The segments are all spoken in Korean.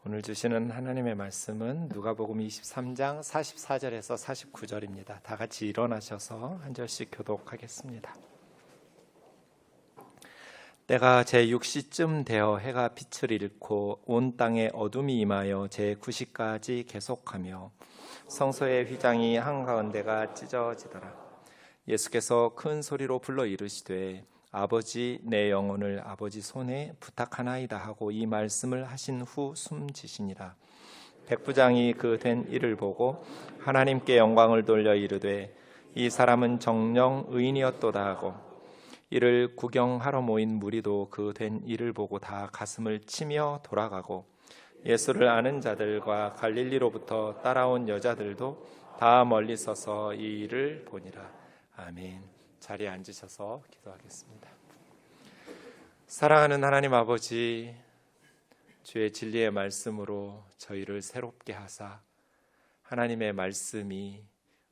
오늘 주시는 하나님의 말씀은 누가복음 23장 44절에서 49절입니다. 다 같이 일어나셔서 한 절씩 교독하겠습니다. 때가 제6시쯤 되어 해가 빛을 잃고 온 땅에 어둠이 임하여 제9시까지 계속하며 성소의 휘장이 한가운데가 찢어지더라. 예수께서 큰 소리로 불러 이르시되 아버지, 내 영혼을 아버지 손에 부탁하나이다 하고 이 말씀을 하신 후 숨지시니라. 백부장이 그 된 일을 보고 하나님께 영광을 돌려 이르되 이 사람은 정녕 의인이었도다 하고, 이를 구경하러 모인 무리도 그 된 일을 보고 다 가슴을 치며 돌아가고, 예수를 아는 자들과 갈릴리로부터 따라온 여자들도 다 멀리 서서 이 일을 보니라. 아멘. 자리에 앉으셔서 기도하겠습니다. 사랑하는 하나님 아버지, 주의 진리의 말씀으로 저희를 새롭게 하사 하나님의 말씀이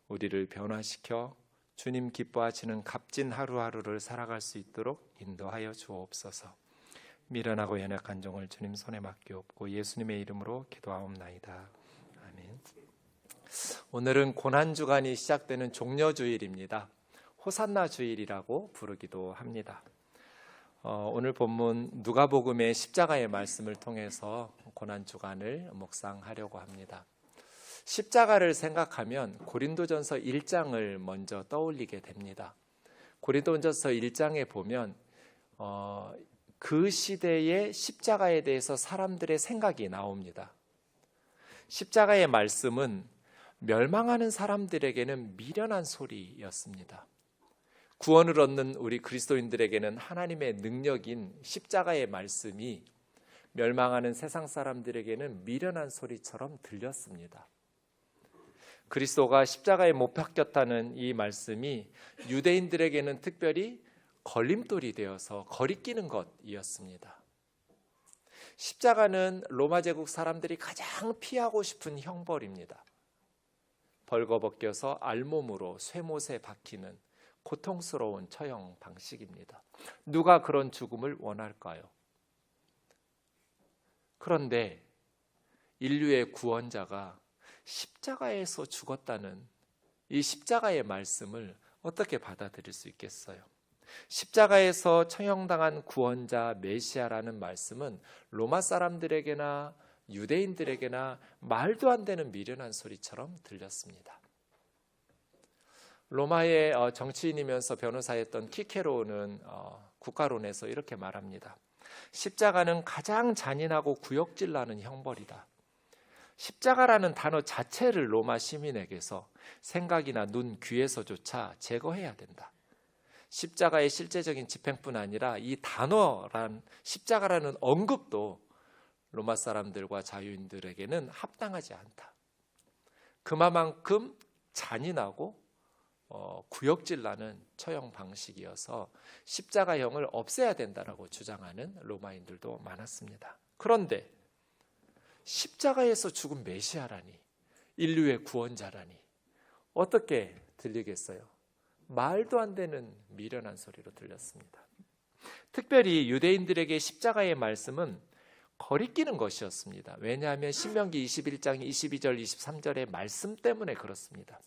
우리를 변화시켜 주님 기뻐하시는 값진 하루하루를 살아갈 수 있도록 인도하여 주옵소서. 미련하고 연약한 종을 주님 손에 맡기옵고 예수님의 이름으로 기도하옵나이다. 아멘. 오늘은 고난주간이 시작되는 종려주일입니다. 호산나 주일이라고 부르기도 합니다. 오늘 본문 누가복음의 십자가의 말씀을 통해서 고난주간을 묵상하려고 합니다. 십자가를 생각하면 고린도전서 1장을 먼저 떠올리게 됩니다. 고린도전서 1장에 보면 그 시대의 십자가에 대해서 사람들의 생각이 나옵니다. 십자가의 말씀은 멸망하는 사람들에게는 미련한 소리였습니다. 구원을 얻는 우리 그리스도인들에게는 하나님의 능력인 십자가의 말씀이 멸망하는 세상 사람들에게는 미련한 소리처럼 들렸습니다. 그리스도가 십자가에 못 박혔다는 이 말씀이 유대인들에게는 특별히 걸림돌이 되어서 거리끼는 것이었습니다. 십자가는 로마 제국 사람들이 가장 피하고 싶은 형벌입니다. 벌거벗겨서 알몸으로 쇠못에 박히는 고통스러운 처형 방식입니다. 누가 그런 죽음을 원할까요? 그런데 인류의 구원자가 십자가에서 죽었다는 이 십자가의 말씀을 어떻게 받아들일 수 있겠어요? 십자가에서 처형당한 구원자 메시아라는 말씀은 로마 사람들에게나 유대인들에게나 말도 안 되는 미련한 소리처럼 들렸습니다. 로마의 정치인이면서 변호사였던 키케로는 국가론에서 이렇게 말합니다. 십자가는 가장 잔인하고 구역질 나는 형벌이다. 십자가라는 단어 자체를 로마 시민에게서 생각이나 눈, 귀에서조차 제거해야 된다. 십자가의 실제적인 집행뿐 아니라 이 단어란 십자가라는 언급도 로마 사람들과 자유인들에게는 합당하지 않다. 그만큼 잔인하고 구역질 나는 처형 방식이어서 십자가형을 없애야 된다라고 주장하는 로마인들도 많았습니다. 그런데 십자가에서 죽은 메시아라니, 인류의 구원자라니 어떻게 들리겠어요? 말도 안 되는 미련한 소리로 들렸습니다. 특별히 유대인들에게 십자가의 말씀은 거리끼는 것이었습니다. 왜냐하면 신명기 21장 22절 23절의 말씀 때문에 그렇습니다.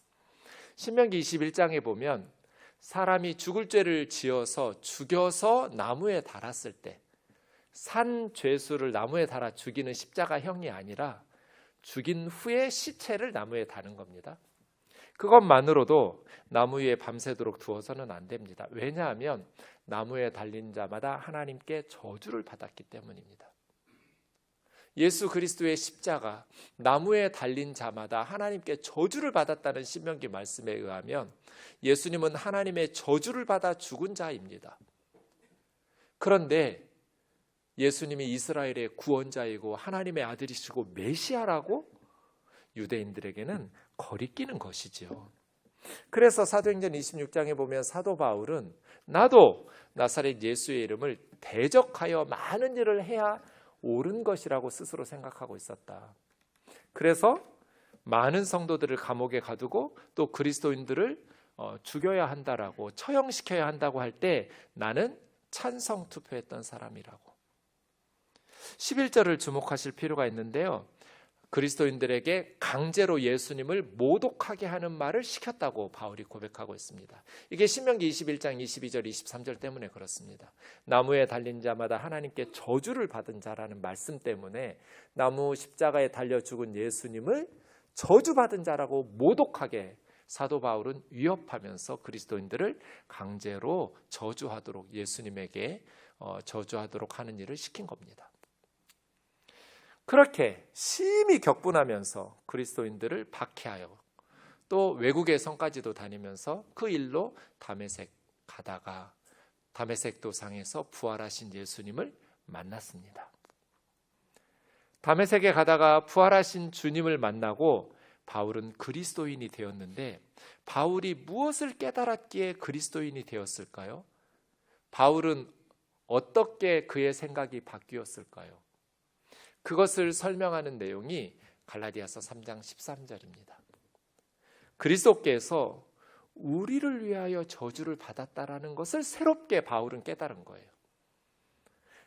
신명기 21장에 보면 사람이 죽을 죄를 지어서 죽여서 나무에 달았을 때 산 죄수를 나무에 달아 죽이는 십자가형이 아니라 죽인 후에 시체를 나무에 다는 겁니다. 그것만으로도 나무 위에 밤새도록 두어서는 안 됩니다. 왜냐하면 나무에 달린 자마다 하나님께 저주를 받았기 때문입니다. 예수 그리스도의 십자가, 나무에 달린 자마다 하나님께 저주를 받았다는 신명기 말씀에 의하면 예수님은 하나님의 저주를 받아 죽은 자입니다. 그런데 예수님이 이스라엘의 구원자이고 하나님의 아들이시고 메시아라고 유대인들에게는 거리끼는 것이지요. 그래서 사도행전 26장에 보면 사도 바울은 나도 나사렛 예수의 이름을 대적하여 많은 일을 해야 옳은 것이라고 스스로 생각하고 있었다. 그래서 많은 성도들을 감옥에 가두고 또 그리스도인들을 죽여야 한다라고, 처형시켜야 한다고 할 때 나는 찬성 투표했던 사람이라고. 11절을 주목하실 필요가 있는데요. 그리스도인들에게 강제로 예수님을 모독하게 하는 말을 시켰다고 바울이 고백하고 있습니다. 이게 신명기 21장 22절 23절 때문에 그렇습니다. 나무에 달린 자마다 하나님께 저주를 받은 자라는 말씀 때문에 나무 십자가에 달려 죽은 예수님을 저주받은 자라고 모독하게 사도 바울은 위협하면서 그리스도인들을 강제로 저주하도록, 예수님에게 저주하도록 하는 일을 시킨 겁니다. 그렇게 심히 격분하면서 그리스도인들을 박해하여 또 외국의 성까지도 다니면서 그 일로 다메섹 가다가 다메섹 도상에서 부활하신 예수님을 만났습니다. 다메섹에 가다가 부활하신 주님을 만나고 바울은 그리스도인이 되었는데, 바울이 무엇을 깨달았기에 그리스도인이 되었을까요? 바울은 어떻게 그의 생각이 바뀌었을까요? 그것을 설명하는 내용이 갈라디아서 3장 13절입니다. 그리스도께서 우리를 위하여 저주를 받았다라는 것을 새롭게 바울은 깨달은 거예요.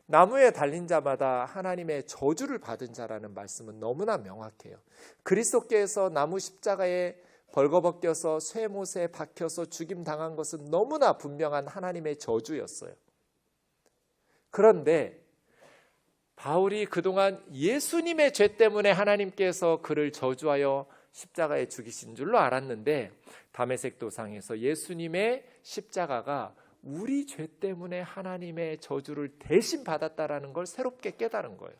나무에 달린 자마다 하나님의 저주를 받은 자라는 말씀은 너무나 명확해요. 그리스도께서 나무 십자가에 벌거벗겨서 쇠못에 박혀서 죽임당한 것은 너무나 분명한 하나님의 저주였어요. 그런데 바울이 그동안 예수님의 죄 때문에 하나님께서 그를 저주하여 십자가에 죽이신 줄로 알았는데, 다메섹 도상에서 예수님의 십자가가 우리 죄 때문에 하나님의 저주를 대신 받았다라는 걸 새롭게 깨달은 거예요.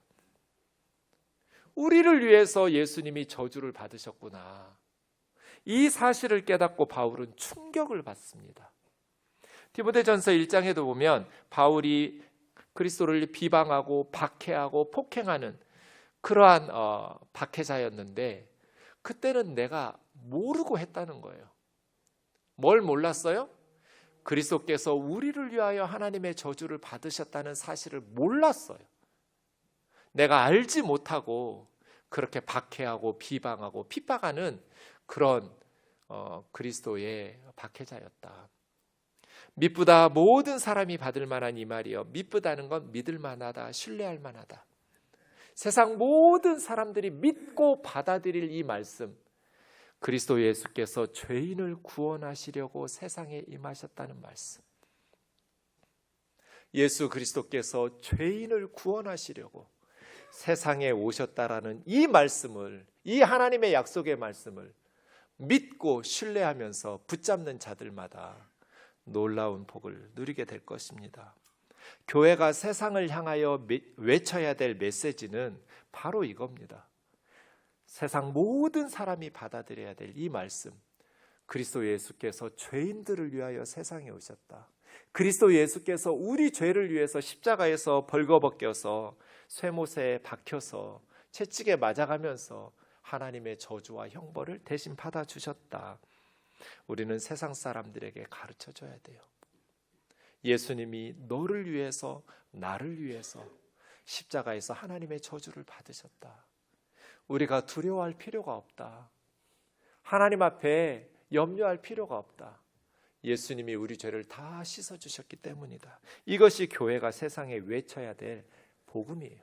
우리를 위해서 예수님이 저주를 받으셨구나. 이 사실을 깨닫고 바울은 충격을 받습니다. 디모데전서 1장에도 보면 바울이 그리스도를 비방하고 박해하고 폭행하는 그러한 박해자였는데, 그때는 내가 모르고 했다는 거예요. 뭘 몰랐어요? 그리스도께서 우리를 위하여 하나님의 저주를 받으셨다는 사실을 몰랐어요. 내가 알지 못하고 그렇게 박해하고 비방하고 핍박하는 그런 그리스도의 박해자였다. 미쁘다 모든 사람이 받을 만한 이 말이요, 미쁘다는 건 믿을 만하다, 신뢰할 만하다. 세상 모든 사람들이 믿고 받아들일 이 말씀, 그리스도 예수께서 죄인을 구원하시려고 세상에 임하셨다는 말씀, 예수 그리스도께서 죄인을 구원하시려고 세상에 오셨다라는 이 말씀을, 이 하나님의 약속의 말씀을 믿고 신뢰하면서 붙잡는 자들마다 놀라운 복을 누리게 될 것입니다. 교회가 세상을 향하여 외쳐야 될 메시지는 바로 이겁니다. 세상 모든 사람이 받아들여야 될 이 말씀, 그리스도 예수께서 죄인들을 위하여 세상에 오셨다. 그리스도 예수께서 우리 죄를 위해서 십자가에서 벌거벗겨서 쇠못에 박혀서 채찍에 맞아가면서 하나님의 저주와 형벌을 대신 받아주셨다. 우리는 세상 사람들에게 가르쳐줘야 돼요. 예수님이 너를 위해서, 나를 위해서 십자가에서 하나님의 저주를 받으셨다. 우리가 두려워할 필요가 없다. 하나님 앞에 염려할 필요가 없다. 예수님이 우리 죄를 다 씻어주셨기 때문이다. 이것이 교회가 세상에 외쳐야 될 복음이에요.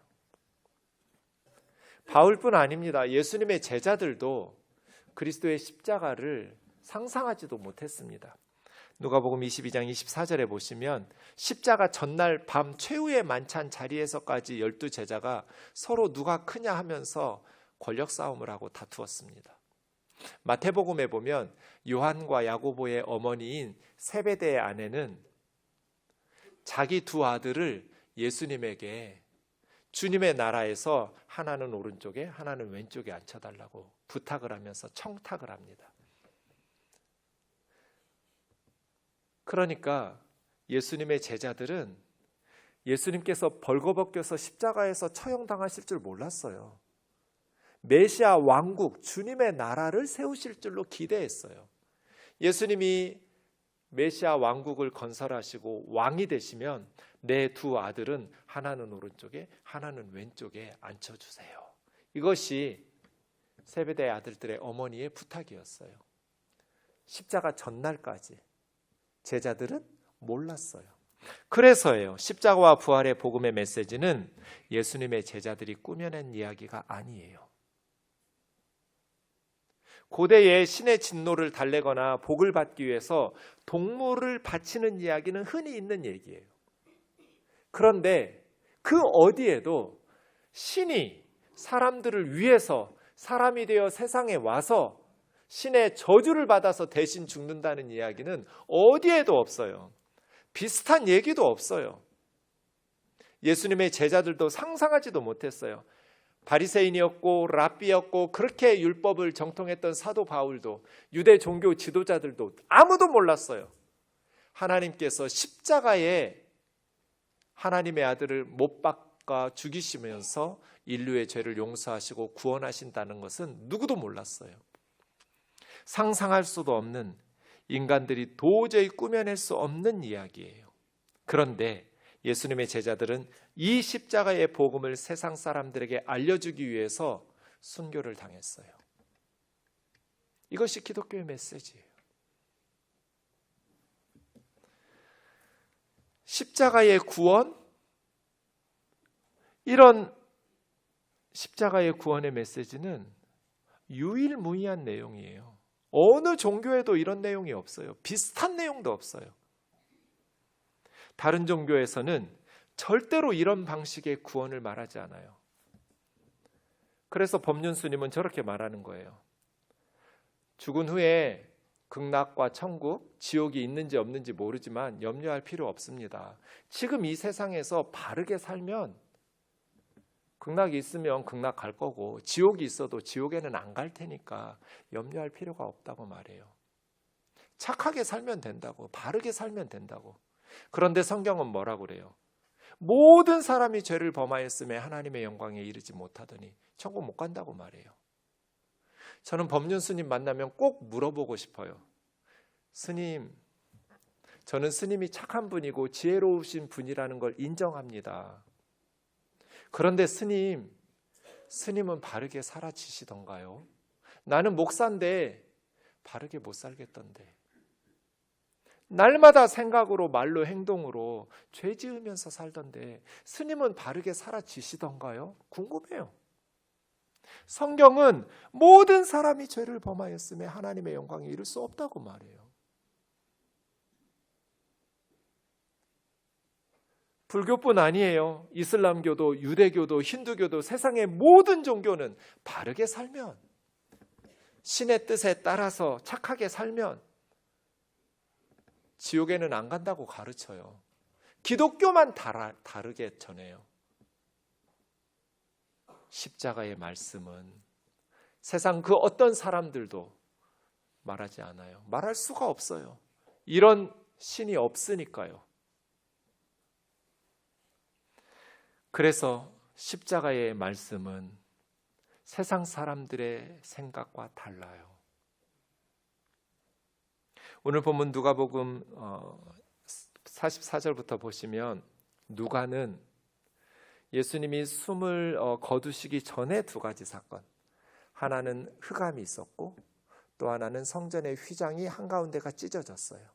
바울뿐 아닙니다. 예수님의 제자들도 그리스도의 십자가를 상상하지도 못했습니다. 누가복음 22장 24절에 보시면 십자가 전날 밤 최후의 만찬 자리에서까지 12제자가 서로 누가 크냐 하면서 권력 싸움을 하고 다투었습니다. 마태복음에 보면 요한과 야고보의 어머니인 세베대의 아내는 자기 두 아들을 예수님에게 주님의 나라에서 하나는 오른쪽에 하나는 왼쪽에 앉혀달라고 부탁을 하면서 청탁을 합니다. 그러니까 예수님의 제자들은 예수님께서 벌거벗겨서 십자가에서 처형당하실 줄 몰랐어요. 메시아 왕국, 주님의 나라를 세우실 줄로 기대했어요. 예수님이 메시아 왕국을 건설하시고 왕이 되시면 내 두 아들은 하나는 오른쪽에 하나는 왼쪽에 앉혀주세요. 이것이 세베대 아들들의 어머니의 부탁이었어요. 십자가 전날까지 제자들은 몰랐어요. 그래서예요. 십자가와 부활의 복음의 메시지는 예수님의 제자들이 꾸며낸 이야기가 아니에요. 고대의 신의 진노를 달래거나 복을 받기 위해서 동물을 바치는 이야기는 흔히 있는 얘기예요. 그런데 그 어디에도 신이 사람들을 위해서 사람이 되어 세상에 와서 신의 저주를 받아서 대신 죽는다는 이야기는 어디에도 없어요. 비슷한 얘기도 없어요. 예수님의 제자들도 상상하지도 못했어요. 바리새인이었고 랍비였고 그렇게 율법을 정통했던 사도 바울도, 유대 종교 지도자들도 아무도 몰랐어요. 하나님께서 십자가에 하나님의 아들을 못 박아 죽이시면서 인류의 죄를 용서하시고 구원하신다는 것은 누구도 몰랐어요. 상상할 수도 없는, 인간들이 도저히 꾸며낼 수 없는 이야기예요. 그런데 예수님의 제자들은 이 십자가의 복음을 세상 사람들에게 알려주기 위해서 순교를 당했어요. 이것이 기독교의 메시지예요. 십자가의 구원, 이런 십자가의 구원의 메시지는 유일무이한 내용이에요. 어느 종교에도 이런 내용이 없어요. 비슷한 내용도 없어요. 다른 종교에서는 절대로 이런 방식의 구원을 말하지 않아요. 그래서 법륜스님은 저렇게 말하는 거예요. 죽은 후에 극락과 천국, 지옥이 있는지 없는지 모르지만 염려할 필요 없습니다. 지금 이 세상에서 바르게 살면 극락이 있으면 극락 갈 거고 지옥이 있어도 지옥에는 안 갈 테니까 염려할 필요가 없다고 말해요. 착하게 살면 된다고, 바르게 살면 된다고. 그런데 성경은 뭐라고 그래요? 모든 사람이 죄를 범하였음에 하나님의 영광에 이르지 못하더니 천국 못 간다고 말해요. 저는 법륜 스님 만나면 꼭 물어보고 싶어요. 스님, 저는 스님이 착한 분이고 지혜로우신 분이라는 걸 인정합니다. 그런데 스님은 바르게 살아지시던가요? 나는 목사인데 바르게 못 살겠던데. 날마다 생각으로 말로 행동으로 죄 지으면서 살던데 스님은 바르게 살아지시던가요? 궁금해요. 성경은 모든 사람이 죄를 범하였음에 하나님의 영광에 이를 수 없다고 말해요. 불교뿐 아니에요. 이슬람교도, 유대교도, 힌두교도, 세상의 모든 종교는 바르게 살면, 신의 뜻에 따라서 착하게 살면 지옥에는 안 간다고 가르쳐요. 기독교만 다르게 전해요. 십자가의 말씀은 세상 그 어떤 사람들도 말하지 않아요. 말할 수가 없어요. 이런 신이 없으니까요. 그래서 십자가의 말씀은 세상 사람들의 생각과 달라요. 오늘 본문 누가복음 44절부터 보시면 누가는 예수님이 숨을 거두시기 전에 두 가지 사건, 하나는 흑암이 있었고 또 하나는 성전의 휘장이 한가운데가 찢어졌어요.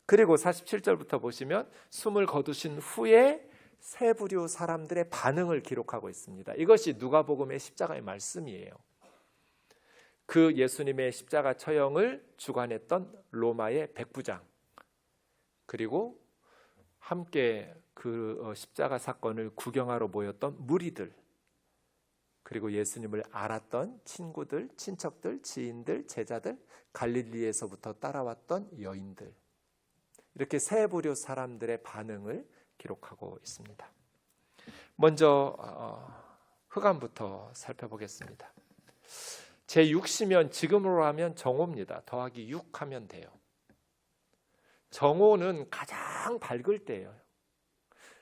그리고 47절부터 보시면 숨을 거두신 후에 세 부류 사람들의 반응을 기록하고 있습니다. 이것이 누가복음의 십자가의 말씀이에요. 그 예수님의 십자가 처형을 주관했던 로마의 백부장, 그리고 함께 그 십자가 사건을 구경하러 모였던 무리들, 그리고 예수님을 알았던 친구들, 친척들, 지인들, 제자들, 갈릴리에서부터 따라왔던 여인들, 이렇게 세 부류 사람들의 반응을 기록하고 있습니다. 먼저 흑암부터 살펴보겠습니다. 제6시면 지금으로 하면 정오입니다. 더하기 6 하면 돼요. 정오는 가장 밝을 때예요.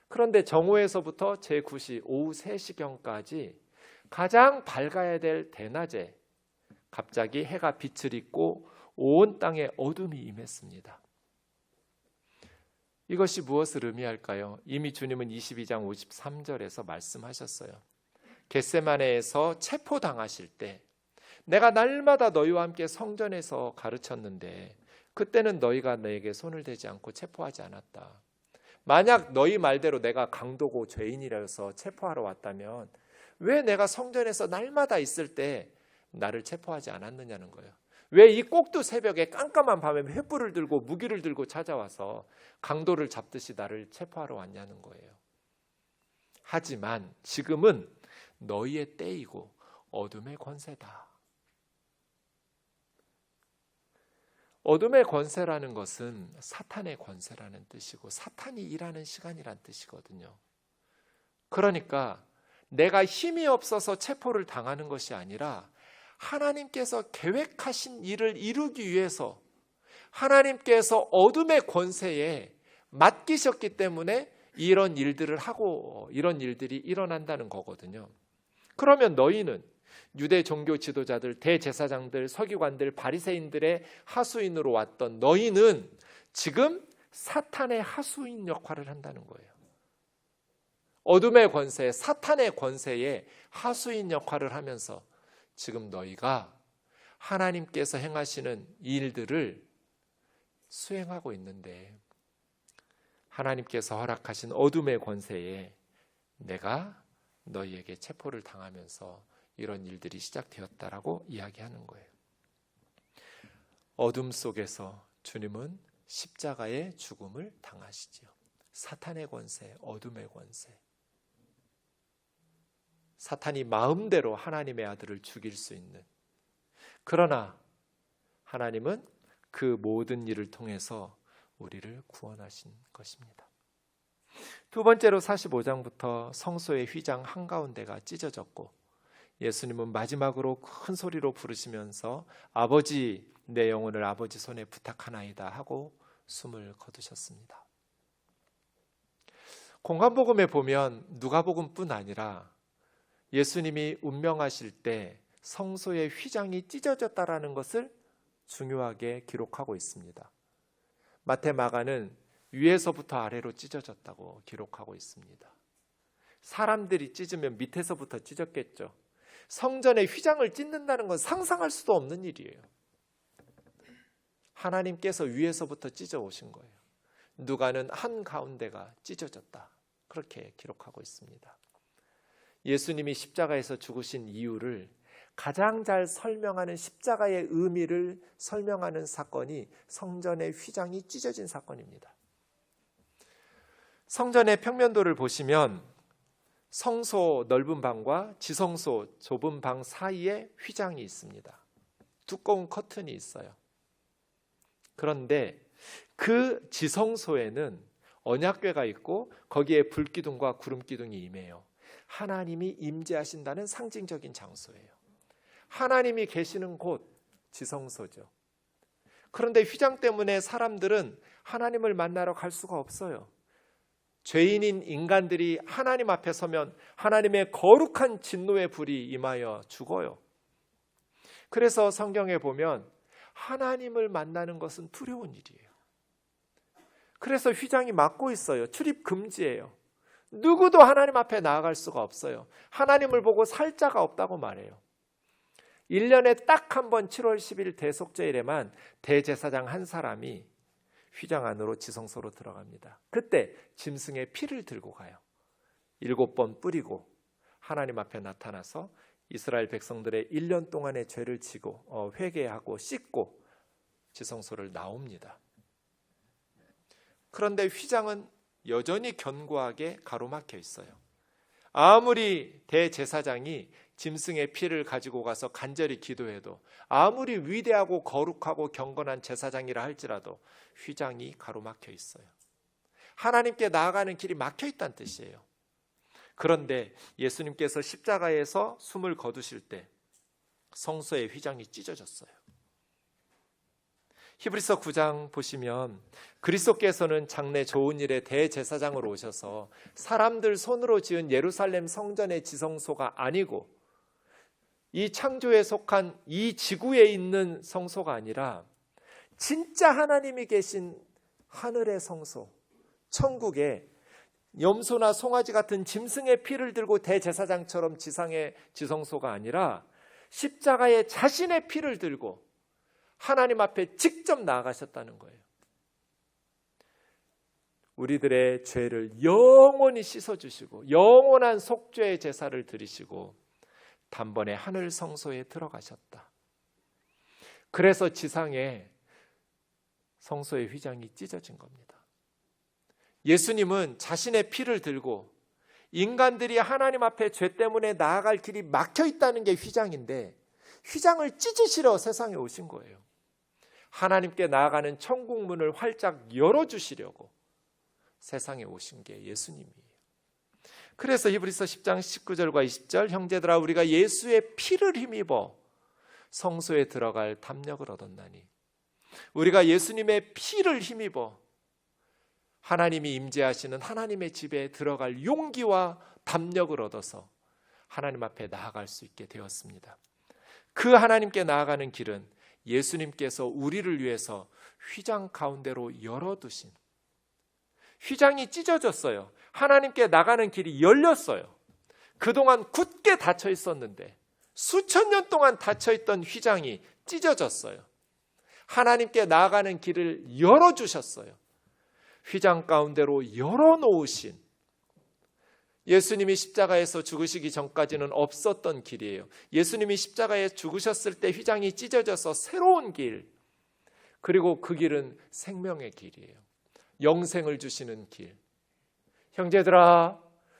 그런데 정오에서부터 제9시 오후 3시경까지 가장 밝아야 될 대낮에 갑자기 해가 빛을 잇고 온 땅에 어둠이 임했습니다. 이것이 무엇을 의미할까요? 이미 주님은 22장 53절에서 말씀하셨어요. 겟세마네에서 체포당하실 때 내가 날마다 너희와 함께 성전에서 가르쳤는데 그때는 너희가 내게 손을 대지 않고 체포하지 않았다. 만약 너희 말대로 내가 강도고 죄인이라서 체포하러 왔다면 왜 내가 성전에서 날마다 있을 때 나를 체포하지 않았느냐는 거예요. 왜 이 꼭두 새벽에 깜깜한 밤에 횃불을 들고 무기를 들고 찾아와서 강도를 잡듯이 나를 체포하러 왔냐는 거예요. 하지만 지금은 너희의 때이고 어둠의 권세다. 어둠의 권세라는 것은 사탄의 권세라는 뜻이고 사탄이 일하는 시간이란 뜻이거든요. 그러니까 내가 힘이 없어서 체포를 당하는 것이 아니라 하나님께서 계획하신 일을 이루기 위해서 하나님께서 어둠의 권세에 맡기셨기 때문에 이런 일들을 하고 이런 일들이 일어난다는 거거든요. 그러면 너희는 유대 종교 지도자들, 대제사장들, 서기관들, 바리새인들의 하수인으로 왔던 너희는 지금 사탄의 하수인 역할을 한다는 거예요. 어둠의 권세, 사탄의 권세에 하수인 역할을 하면서 지금 너희가 하나님께서 행하시는 일들을 수행하고 있는데 하나님께서 허락하신 어둠의 권세에 내가 너희에게 체포를 당하면서 이런 일들이 시작되었다라고 이야기하는 거예요. 어둠 속에서 주님은 십자가의 죽음을 당하시지요. 사탄의 권세, 어둠의 권세. 사탄이 마음대로 하나님의 아들을 죽일 수 있는. 그러나 하나님은 그 모든 일을 통해서 우리를 구원하신 것입니다. 두 번째로 45장부터 성소의 휘장 한가운데가 찢어졌고 예수님은 마지막으로 큰 소리로 부르시면서 아버지, 내 영혼을 아버지 손에 부탁하나이다 하고 숨을 거두셨습니다. 공관복음에 보면 누가복음뿐 아니라 예수님이 운명하실 때 성소의 휘장이 찢어졌다라는 것을 중요하게 기록하고 있습니다. 마태, 마가는 위에서부터 아래로 찢어졌다고 기록하고 있습니다. 사람들이 찢으면 밑에서부터 찢었겠죠. 성전의 휘장을 찢는다는 건 상상할 수도 없는 일이에요. 하나님께서 위에서부터 찢어 오신 거예요. 누가는 한가운데가 찢어졌다. 그렇게 기록하고 있습니다. 예수님이 십자가에서 죽으신 이유를 가장 잘 설명하는 십자가의 의미를 설명하는 사건이 성전의 휘장이 찢어진 사건입니다. 성전의 평면도를 보시면 성소 넓은 방과 지성소 좁은 방 사이에 휘장이 있습니다. 두꺼운 커튼이 있어요. 그런데 그 지성소에는 언약궤가 있고 거기에 불기둥과 구름기둥이 임해요. 하나님이 임재하신다는 상징적인 장소예요. 하나님이 계시는 곳 지성소죠. 그런데 휘장 때문에 사람들은 하나님을 만나러 갈 수가 없어요. 죄인인 인간들이 하나님 앞에 서면 하나님의 거룩한 진노의 불이 임하여 죽어요. 그래서 성경에 보면 하나님을 만나는 것은 두려운 일이에요. 그래서 휘장이 막고 있어요. 출입 금지예요. 누구도 하나님 앞에 나아갈 수가 없어요. 하나님을 보고 살 자가 없다고 말해요. 1년에 딱 한 번 7월 10일 대속죄일에만 대제사장 한 사람이 휘장 안으로 지성소로 들어갑니다. 그때 짐승의 피를 들고 가요. 7번 뿌리고 하나님 앞에 나타나서 이스라엘 백성들의 1년 동안의 죄를 지고 회개하고 씻고 지성소를 나옵니다. 그런데 휘장은 여전히 견고하게 가로막혀 있어요. 아무리 대제사장이 짐승의 피를 가지고 가서 간절히 기도해도 아무리 위대하고 거룩하고 경건한 제사장이라 할지라도 휘장이 가로막혀 있어요. 하나님께 나아가는 길이 막혀 있다는 뜻이에요. 그런데 예수님께서 십자가에서 숨을 거두실 때 성소의 휘장이 찢어졌어요. 히브리서 9장 보시면 그리스도께서는 장래 좋은 일에 대제사장으로 오셔서 사람들 손으로 지은 예루살렘 성전의 지성소가 아니고 이 창조에 속한 이 지구에 있는 성소가 아니라 진짜 하나님이 계신 하늘의 성소, 천국에 염소나 송아지 같은 짐승의 피를 들고 대제사장처럼 지상의 지성소가 아니라 십자가에 자신의 피를 들고 하나님 앞에 직접 나아가셨다는 거예요. 우리들의 죄를 영원히 씻어주시고 영원한 속죄의 제사를 드리시고 단번에 하늘 성소에 들어가셨다. 그래서 지상에 성소의 휘장이 찢어진 겁니다. 예수님은 자신의 피를 들고 인간들이 하나님 앞에 죄 때문에 나아갈 길이 막혀 있다는 게 휘장인데 휘장을 찢으시러 세상에 오신 거예요. 하나님께 나아가는 천국 문을 활짝 열어주시려고 세상에 오신 게 예수님이에요. 그래서 히브리서 10장 19절과 20절 형제들아 우리가 예수의 피를 힘입어 성소에 들어갈 담력을 얻었나니 우리가 예수님의 피를 힘입어 하나님이 임재하시는 하나님의 집에 들어갈 용기와 담력을 얻어서 하나님 앞에 나아갈 수 있게 되었습니다. 그 하나님께 나아가는 길은 예수님께서 우리를 위해서 휘장 가운데로 열어두신, 휘장이 찢어졌어요. 하나님께 나가는 길이 열렸어요. 그동안 굳게 닫혀 있었는데 수천 년 동안 닫혀있던 휘장이 찢어졌어요. 하나님께 나아가는 길을 열어주셨어요. 휘장 가운데로 열어놓으신, 예수님이 십자가에서 죽으시기 전까지는 없었던 길이에요. 예수님이 십자가에 죽으셨을 때 휘장이 찢어져서 새로운 길, 그리고 그 길은 생명의 길이에요. 영생을 주시는 길. 형제들아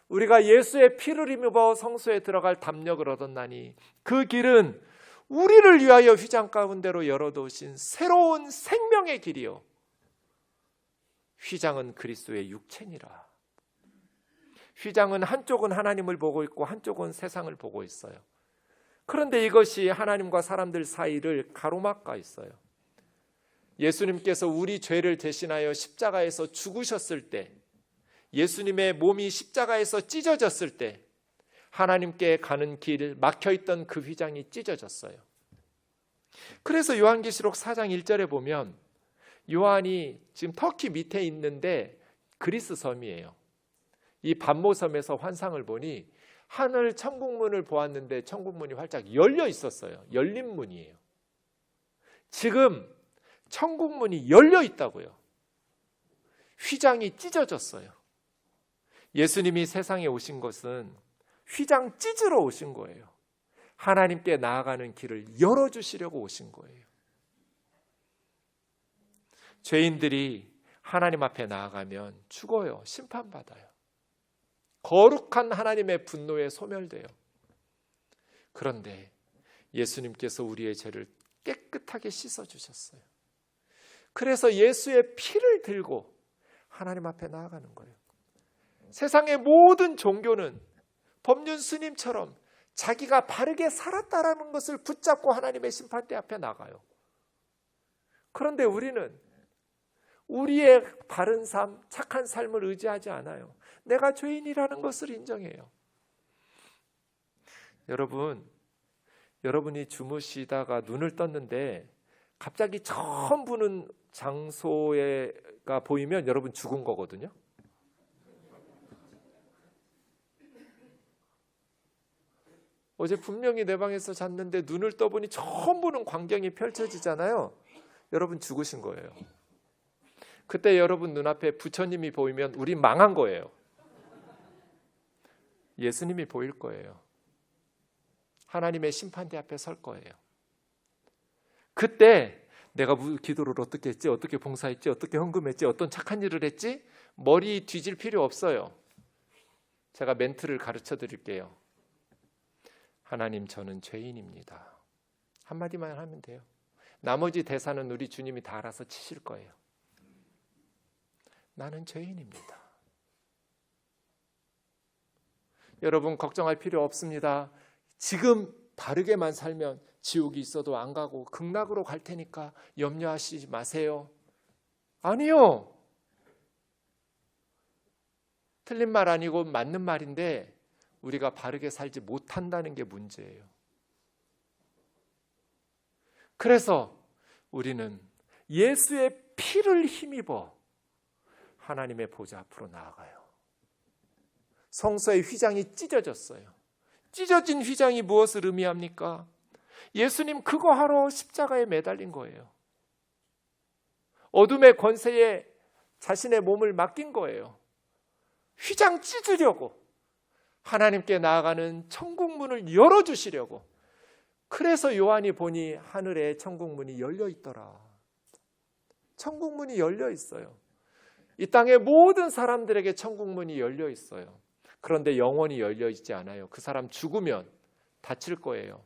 우리가 예수의 피를 힘입어 성소에 들어갈 담력을 얻었나니 그 길은 우리를 위하여 휘장 가운데로 열어두신 새로운 생명의 길이요 휘장은 그리스도의 육체니라. 휘장은 한쪽은 하나님을 보고 있고 한쪽은 세상을 보고 있어요. 그런데 이것이 하나님과 사람들 사이를 가로막고 있어요. 예수님께서 우리 죄를 대신하여 십자가에서 죽으셨을 때, 예수님의 몸이 십자가에서 찢어졌을 때 하나님께 가는 길, 막혀있던 그 휘장이 찢어졌어요. 그래서 요한계시록 4장 1절에 보면 요한이 지금 터키 밑에 있는데 그리스 섬이에요. 이 반모섬에서 환상을 보니 하늘 천국문을 보았는데 천국문이 활짝 열려 있었어요. 열린 문이에요. 지금 천국문이 열려 있다고요. 휘장이 찢어졌어요. 예수님이 세상에 오신 것은 휘장 찢으러 오신 거예요. 하나님께 나아가는 길을 열어주시려고 오신 거예요. 죄인들이 하나님 앞에 나아가면 죽어요. 심판받아요. 거룩한 하나님의 분노에 소멸돼요. 그런데 예수님께서 우리의 죄를 깨끗하게 씻어주셨어요. 그래서 예수의 피를 들고 하나님 앞에 나아가는 거예요. 세상의 모든 종교는 법륜 스님처럼 자기가 바르게 살았다라는 것을 붙잡고 하나님의 심판대 앞에 나가요. 그런데 우리는 우리의 바른 삶, 착한 삶을 의지하지 않아요. 내가 죄인이라는 것을 인정해요. 여러분이 주무시다가 눈을 떴는데 갑자기 처음 보는 장소가 보이면 여러분 죽은 거거든요. 어제 분명히 내 방에서 잤는데 눈을 떠보니 처음 보는 광경이 펼쳐지잖아요. 여러분 죽으신 거예요. 그때 여러분 눈앞에 부처님이 보이면 우린 망한 거예요. 예수님이 보일 거예요. 하나님의 심판대 앞에 설 거예요. 그때 내가 기도를 어떻게 했지? 어떻게 봉사했지? 어떻게 헌금했지? 어떤 착한 일을 했지? 머리 뒤질 필요 없어요. 제가 멘트를 가르쳐 드릴게요. 하나님, 저는 죄인입니다. 한마디만 하면 돼요. 나머지 대사는 우리 주님이 다 알아서 치실 거예요. 나는 죄인입니다. 여러분 걱정할 필요 없습니다. 지금 바르게만 살면 지옥이 있어도 안 가고 극락으로 갈 테니까 염려하시지 마세요. 아니요. 틀린 말 아니고 맞는 말인데 우리가 바르게 살지 못한다는 게 문제예요. 그래서 우리는 예수의 피를 힘입어 하나님의 보좌 앞으로 나아가요. 성소의 휘장이 찢어졌어요. 찢어진 휘장이 무엇을 의미합니까? 예수님 그거 하러 십자가에 매달린 거예요. 어둠의 권세에 자신의 몸을 맡긴 거예요. 휘장 찢으려고, 하나님께 나아가는 천국 문을 열어주시려고. 그래서 요한이 보니 하늘에 천국 문이 열려 있더라. 천국 문이 열려 있어요. 이 땅의 모든 사람들에게 천국 문이 열려 있어요. 그런데 영원히 열려 있지 않아요. 그 사람 죽으면 닫힐 거예요.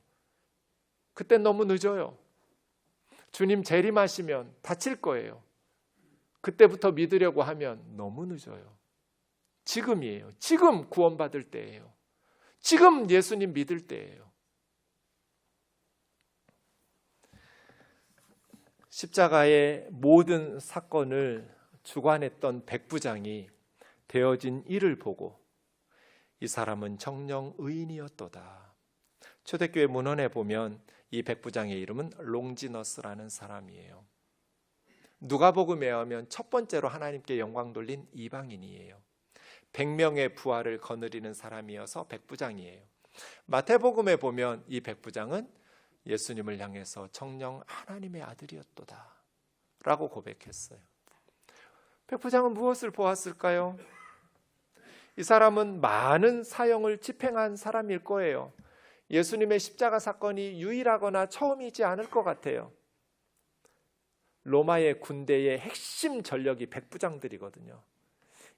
그땐 너무 늦어요. 주님 재림하시면 닫힐 거예요. 그때부터 믿으려고 하면 너무 늦어요. 지금이에요. 지금 구원받을 때예요. 지금 예수님 믿을 때예요. 십자가의 모든 사건을 주관했던 백부장이 되어진 일을 보고 이 사람은 정령 의인이었도다. 초대교회 문헌에 보면 이 백부장의 이름은 롱지너스라는 사람이에요. 누가복음에 의하면 첫 번째로 하나님께 영광 돌린 이방인이에요. 100명의 부활을 거느리는 사람이어서 백부장이에요. 마태복음에 보면 이 백부장은 예수님을 향해서 정녕 하나님의 아들이었도다 라고 고백했어요. 백부장은 무엇을 보았을까요? 이 사람은 많은 사형을 집행한 사람일 거예요. 예수님의 십자가 사건이 유일하거나 처음이지 않을 것 같아요. 로마의 군대의 핵심 전력이 백부장들이거든요.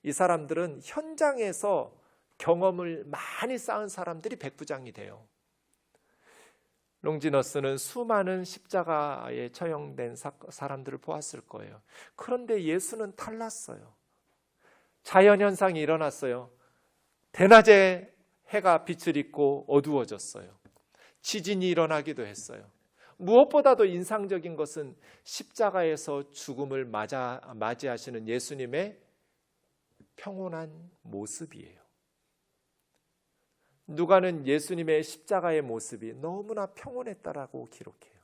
이 사람들은 현장에서 경험을 많이 쌓은 사람들이 백부장이 돼요. 롱지너스는 수많은 십자가에 처형된 사람들을 보았을 거예요. 그런데 예수는 달랐어요. 자연현상이 일어났어요. 대낮에 해가 빛을 잇고 어두워졌어요. 지진이 일어나기도 했어요. 무엇보다도 인상적인 것은 십자가에서 죽음을 맞이하시는 예수님의 평온한 모습이에요. 누가는 예수님의 십자가의 모습이 너무나 평온했다라고 기록해요.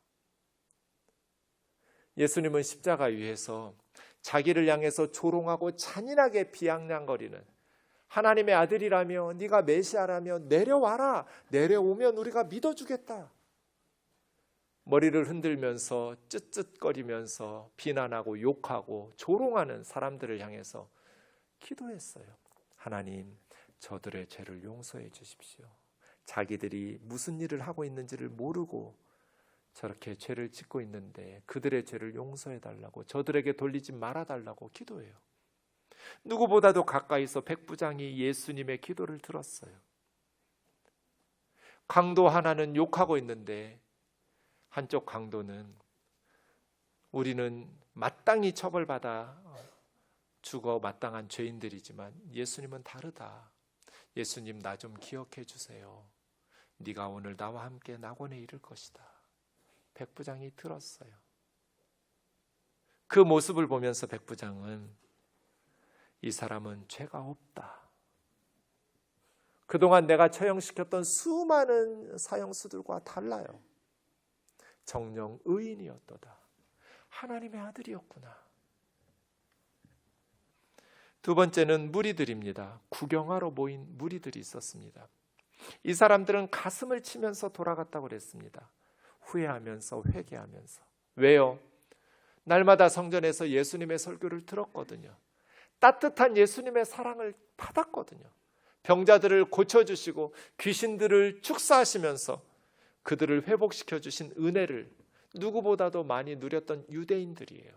예수님은 십자가 위에서 자기를 향해서 조롱하고 잔인하게 비아냥거리는 하나님의 아들이라며 네가 메시아라며 내려와라. 내려오면 우리가 믿어주겠다. 머리를 흔들면서 쯧쯧거리면서 비난하고 욕하고 조롱하는 사람들을 향해서 기도했어요. 하나님, 저들의 죄를 용서해 주십시오. 자기들이 무슨 일을 하고 있는지를 모르고 저렇게 죄를 짓고 있는데 그들의 죄를 용서해 달라고, 저들에게 돌리지 말아 달라고 기도해요. 누구보다도 가까이서 백부장이 예수님의 기도를 들었어요. 강도 하나는 욕하고 있는데 한쪽 강도는 우리는 마땅히 처벌받아 죽어 마땅한 죄인들이지만 예수님은 다르다. 예수님, 나 좀 기억해 주세요. 네가 오늘 나와 함께 낙원에 이를 것이다. 백부장이 들었어요. 그 모습을 보면서 백부장은 이 사람은 죄가 없다. 그동안 내가 처형시켰던 수많은 사형수들과 달라요. 정녕 의인이었도다. 하나님의 아들이었구나. 두 번째는 무리들입니다. 구경하러 모인 무리들이 있었습니다. 이 사람들은 가슴을 치면서 돌아갔다고 그랬습니다. 후회하면서 회개하면서. 왜요? 날마다 성전에서 예수님의 설교를 들었거든요. 따뜻한 예수님의 사랑을 받았거든요. 병자들을 고쳐주시고 귀신들을 축사하시면서 그들을 회복시켜 주신 은혜를 누구보다도 많이 누렸던 유대인들이에요.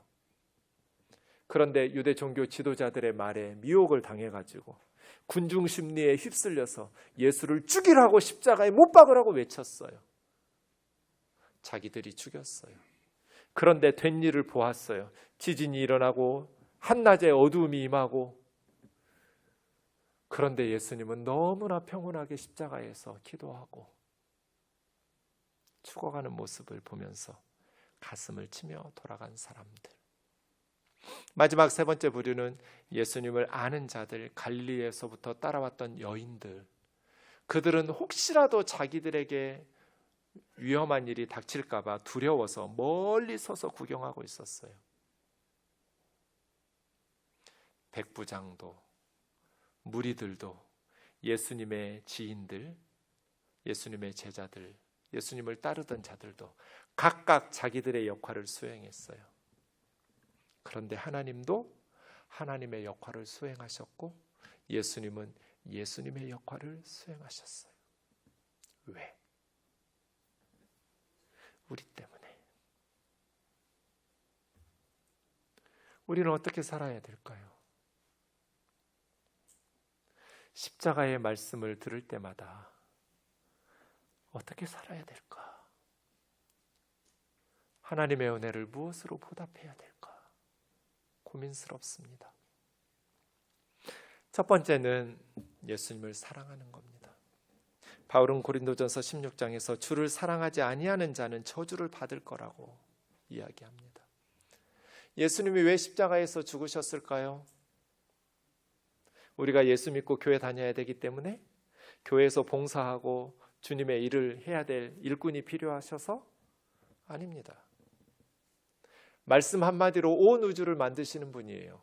그런데 유대 종교 지도자들의 말에 미혹을 당해가지고 군중 심리에 휩쓸려서 예수를 죽이라고 십자가에 못 박으라고 외쳤어요. 자기들이 죽였어요. 그런데 된 일을 보았어요. 지진이 일어나고 한낮에 어두움이 임하고, 그런데 예수님은 너무나 평온하게 십자가에서 기도하고 죽어가는 모습을 보면서 가슴을 치며 돌아간 사람들. 마지막 세 번째 부류는 예수님을 아는 자들, 갈릴리에서부터 따라왔던 여인들. 그들은 혹시라도 자기들에게 위험한 일이 닥칠까 봐 두려워서 멀리 서서 구경하고 있었어요. 백부장도 무리들도 예수님의 지인들, 예수님의 제자들, 예수님을 따르던 자들도 각각 자기들의 역할을 수행했어요. 그런데 하나님도 하나님의 역할을 수행하셨고 예수님은 예수님의 역할을 수행하셨어요. 왜? 우리 때문에. 우리는 어떻게 살아야 될까요? 십자가의 말씀을 들을 때마다 어떻게 살아야 될까? 하나님의 은혜를 무엇으로 보답해야 될까? 고민스럽습니다. 첫 번째는 예수님을 사랑하는 겁니다. 바울은 고린도전서 16장에서 주를 사랑하지 아니하는 자는 저주를 받을 거라고 이야기합니다. 예수님이 왜 십자가에서 죽으셨을까요? 우리가 예수 믿고 교회 다녀야 되기 때문에, 교회에서 봉사하고 주님의 일을 해야 될 일꾼이 필요하셔서? 아닙니다. 말씀 한마디로 온 우주를 만드시는 분이에요.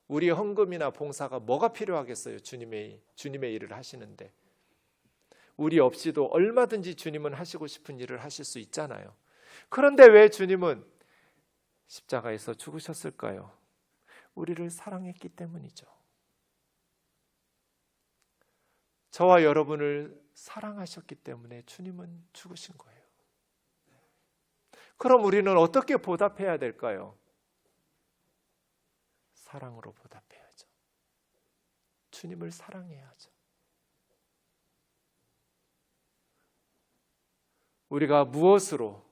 우리의 헌금이나 봉사가 뭐가 필요하겠어요? 주님의 일을 하시는데. 우리 없이도 얼마든지 주님은 하시고 싶은 일을 하실 수 있잖아요. 그런데 왜 주님은 십자가에서 죽으셨을까요? 우리를 사랑했기 때문이죠. 저와 여러분을 사랑하셨기 때문에 주님은 죽으신 거예요. 그럼 우리는 어떻게 보답해야 될까요? 사랑으로 보답해야죠. 주님을 사랑해야죠. 우리가 무엇으로,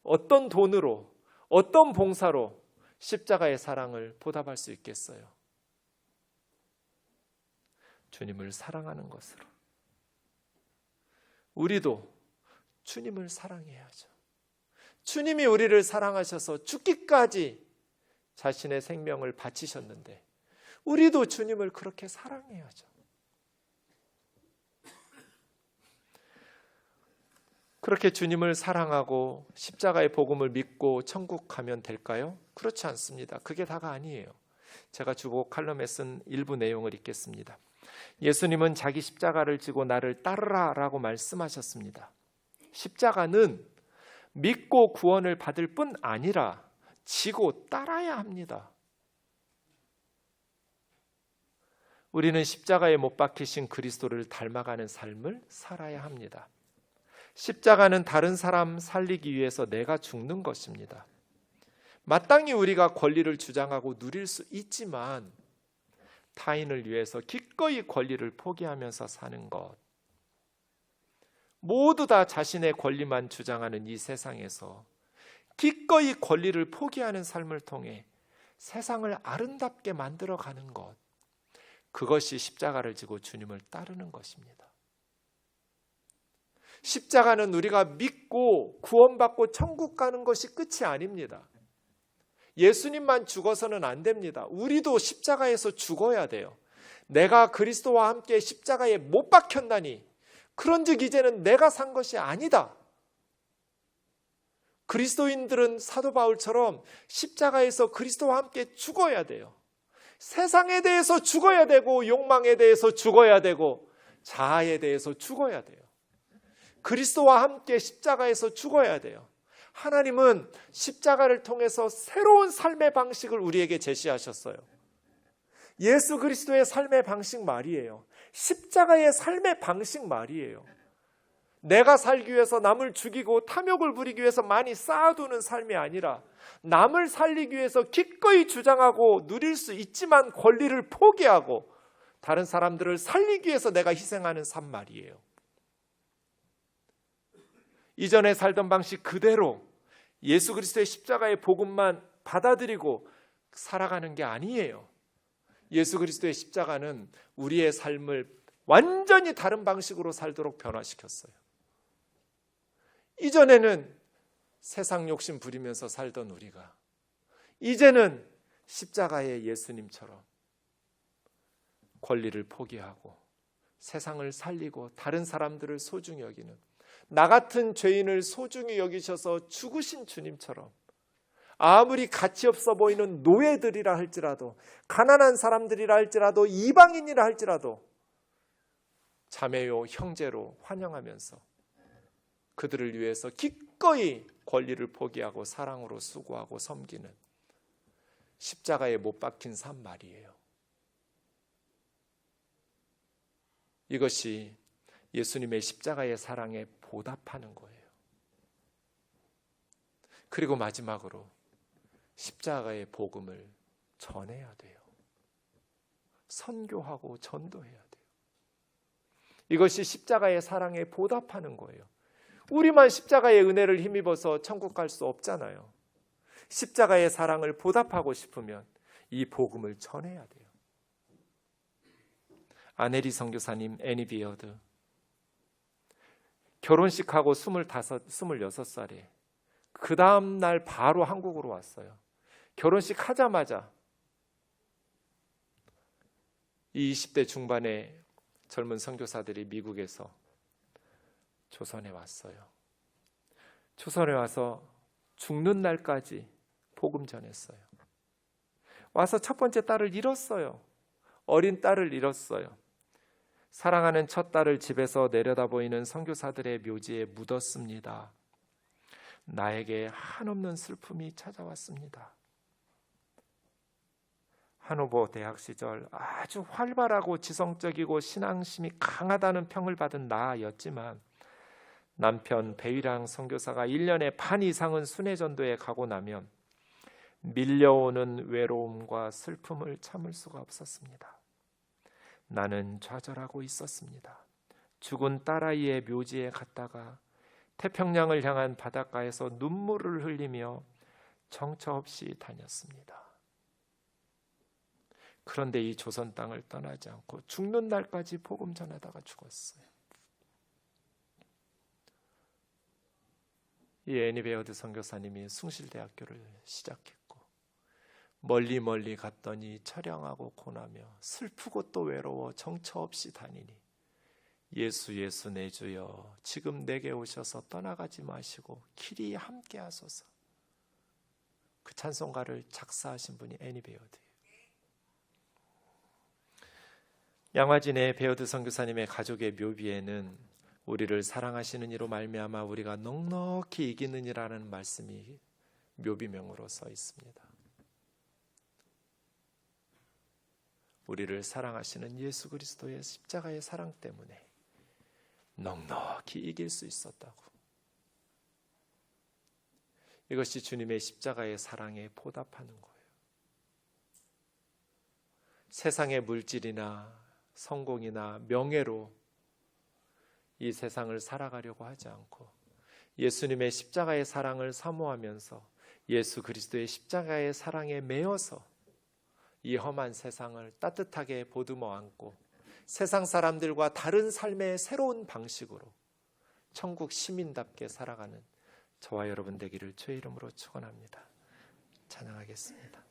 어떤 돈으로, 어떤 봉사로 십자가의 사랑을 보답할 수 있겠어요? 주님을 사랑하는 것으로. 우리도 주님을 사랑해야죠. 주님이 우리를 사랑하셔서 죽기까지 자신의 생명을 바치셨는데 우리도 주님을 그렇게 사랑해야죠. 그렇게 주님을 사랑하고 십자가의 복음을 믿고 천국 가면 될까요? 그렇지 않습니다. 그게 다가 아니에요. 제가 주보 칼럼에 쓴 일부 내용을 읽겠습니다. 예수님은 자기 십자가를 지고 나를 따르라 라고 말씀하셨습니다. 십자가는 믿고 구원을 받을 뿐 아니라 지고 따라야 합니다. 우리는 십자가에 못 박히신 그리스도를 닮아가는 삶을 살아야 합니다. 십자가는 다른 사람 살리기 위해서 내가 죽는 것입니다. 마땅히 우리가 권리를 주장하고 누릴 수 있지만 타인을 위해서 기꺼이 권리를 포기하면서 사는 것, 모두 다 자신의 권리만 주장하는 이 세상에서 기꺼이 권리를 포기하는 삶을 통해 세상을 아름답게 만들어가는 것, 그것이 십자가를 지고 주님을 따르는 것입니다. 십자가는 우리가 믿고 구원받고 천국 가는 것이 끝이 아닙니다. 예수님만 죽어서는 안 됩니다. 우리도 십자가에서 죽어야 돼요. 내가 그리스도와 함께 십자가에 못 박혔나니 그런즉 이제는 내가 산 것이 아니다. 그리스도인들은 사도 바울처럼 십자가에서 그리스도와 함께 죽어야 돼요. 세상에 대해서 죽어야 되고 욕망에 대해서 죽어야 되고 자아에 대해서 죽어야 돼요. 그리스도와 함께 십자가에서 죽어야 돼요. 하나님은 십자가를 통해서 새로운 삶의 방식을 우리에게 제시하셨어요. 예수 그리스도의 삶의 방식 말이에요. 십자가의 삶의 방식 말이에요. 내가 살기 위해서 남을 죽이고 탐욕을 부리기 위해서 많이 쌓아두는 삶이 아니라 남을 살리기 위해서 기꺼이 주장하고 누릴 수 있지만 권리를 포기하고 다른 사람들을 살리기 위해서 내가 희생하는 삶 말이에요. 이전에 살던 방식 그대로 예수 그리스도의 십자가의 복음만 받아들이고 살아가는 게 아니에요. 예수 그리스도의 십자가는 우리의 삶을 완전히 다른 방식으로 살도록 변화시켰어요. 이전에는 세상 욕심 부리면서 살던 우리가 이제는 십자가의 예수님처럼 권리를 포기하고 세상을 살리고 다른 사람들을 소중히 여기는, 나 같은 죄인을 소중히 여기셔서 죽으신 주님처럼 아무리 가치 없어 보이는 노예들이라 할지라도, 가난한 사람들이라 할지라도, 이방인이라 할지라도 자매요 형제로 환영하면서 그들을 위해서 기꺼이 권리를 포기하고 사랑으로 수고하고 섬기는 십자가에 못 박힌 삶 말이에요. 이것이 예수님의 십자가의 사랑에 보답하는 거예요. 그리고 마지막으로 십자가의 복음을 전해야 돼요. 선교하고 전도해야 돼요. 이것이 십자가의 사랑에 보답하는 거예요. 우리만 십자가의 은혜를 힘입어서 천국 갈 수 없잖아요. 십자가의 사랑을 보답하고 싶으면 이 복음을 전해야 돼요. 아네리 선교사님 애니 비어드 결혼식하고 25, 26살에 그 다음 날 바로 한국으로 왔어요. 결혼식 하자마자 이 20대 중반의 젊은 선교사들이 미국에서 조선에 왔어요. 조선에 와서 죽는 날까지 복음 전했어요. 와서 첫 번째 딸을 잃었어요. 어린 딸을 잃었어요. 사랑하는 첫 딸을 집에서 내려다보이는 선교사들의 묘지에 묻었습니다. 나에게 한없는 슬픔이 찾아왔습니다. 한오버 대학 시절 아주 활발하고 지성적이고 신앙심이 강하다는 평을 받은 나였지만 남편 배위랑 선교사가 1년에 반 이상은 순회전도에 가고 나면 밀려오는 외로움과 슬픔을 참을 수가 없었습니다. 나는 좌절하고 있었습니다. 죽은 딸아이의 묘지에 갔다가 태평양을 향한 바닷가에서 눈물을 흘리며 정처 없이 다녔습니다. 그런데 이 조선 땅을 떠나지 않고 죽는 날까지 복음 전하다가 죽었어요. 이 애니 베어드 선교사님이 숭실대학교를 시작했고 멀리 갔더니 처량하고 고나며 슬프고 또 외로워 정처 없이 다니니 예수 내 주여 지금 내게 오셔서 떠나가지 마시고 길이 함께 하소서. 그 찬송가를 작사하신 분이 애니 베어드예요. 양화진의 베어드 선교사님의 가족의 묘비에는 우리를 사랑하시는 이로 말미암아 우리가 넉넉히 이기느니라는 말씀이 묘비명으로 써 있습니다. 우리를 사랑하시는 예수 그리스도의 십자가의 사랑 때문에 넉넉히 이길 수 있었다고. 이것이 주님의 십자가의 사랑에 보답하는 거예요. 세상의 물질이나 성공이나 명예로 이 세상을 살아가려고 하지 않고 예수님의 십자가의 사랑을 사모하면서 예수 그리스도의 십자가의 사랑에 매여서 이 험한 세상을 따뜻하게 보듬어 안고 세상 사람들과 다른 삶의 새로운 방식으로 천국 시민답게 살아가는 저와 여러분 되기를 주의 이름으로 축원합니다. 찬양하겠습니다.